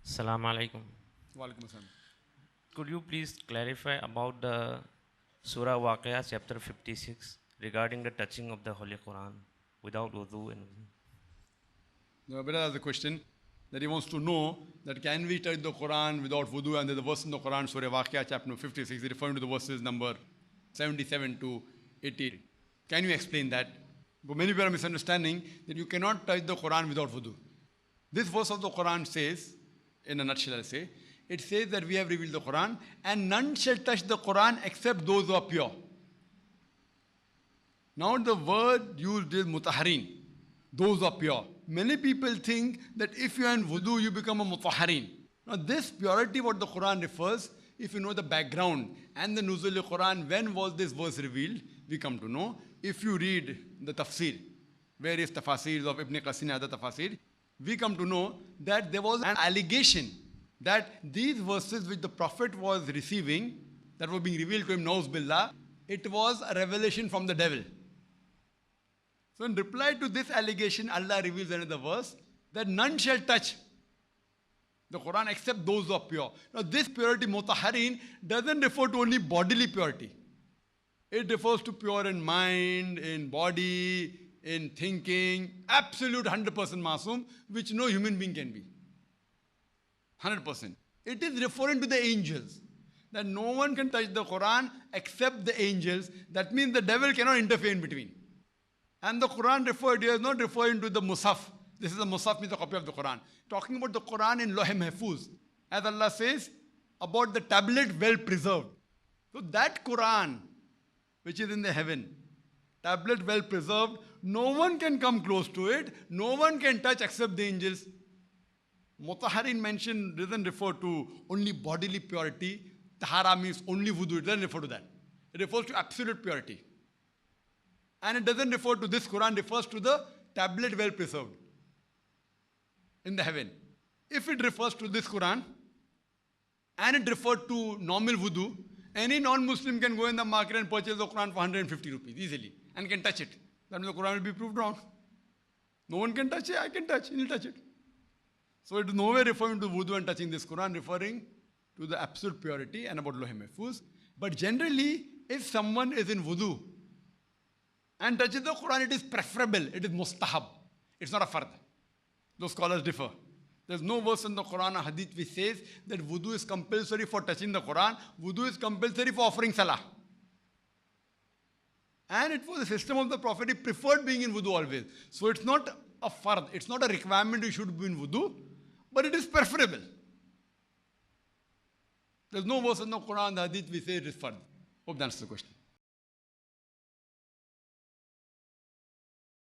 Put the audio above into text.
Assalamu alaikum. Walaikum assalam. Could you please clarify about the Surah Waqia chapter 56 regarding the touching of the Holy Quran without wudu and wudu? The brother has a question that he wants to know that can we touch the Quran without wudu, and there's a verse in the Quran, Surah Waqia chapter 56, referring to the verses number 77 to 80. Can you explain that? But many people are misunderstanding that you cannot touch the Quran without wudu. This verse of the Quran says, in a nutshell I'll say, it says that we have revealed the Quran and none shall touch the Quran except those who are pure. Now the word used is mutaharin, those who are pure. Many people think that if you are in wudu, you become a mutaharin. Now this purity what the Quran refers, if you know the background and the nuzul al-Quran, when was this verse revealed, we come to know. If you read the tafsir, various tafasirs of Ibn Qasim and other tafasir, we come to know that there was an allegation that these verses which the Prophet was receiving, that were being revealed to him, Nauz Billah, it was a revelation from the devil. So in reply to this allegation, Allah reveals another verse that none shall touch the Quran except those who are pure. Now this purity, mutaharin, doesn't refer to only bodily purity. It refers to pure in mind, in body, in thinking, absolute 100% masoom, which no human being can be. 100%. It is referring to the angels. That no one can touch the Quran except the angels. That means the devil cannot interfere in between. And the Quran referred here is not referring to the Musaf. This is a Musaf, means a copy of the Quran. Talking about the Quran in Loh Mahfuz. As Allah says, about the tablet well preserved. So that Quran, which is in the heaven, tablet well preserved, no one can come close to it, no one can touch except the angels. Mutaharin mentioned doesn't refer to only bodily purity. Tahara means only wudu, it doesn't refer to that. It refers to absolute purity. And it doesn't refer to this Quran, refers to the tablet well preserved in the heaven. If it refers to this Quran, and it referred to normal wudu, any non-Muslim can go in the market and purchase the Quran for 150 rupees easily and can touch it. That means the Quran will be proved wrong. No one can touch it, I can touch, he'll touch it. So it is nowhere referring to wudu and touching this Quran, referring to the absolute purity and about Loh Mahfuz. But generally, if someone is in wudu and touches the Quran, it is preferable, it is mustahab. It's not a fard. Those scholars differ. There's no verse in the Quran or Hadith which says that wudu is compulsory for touching the Quran. Wudu is compulsory for offering salah. And it was the system of the Prophet. He preferred being in wudu always. So it's not a fard. It's not a requirement you should be in wudu, but it is preferable. There's no verse in the Quran, the Hadith which says it is fard. Hope that answers the question.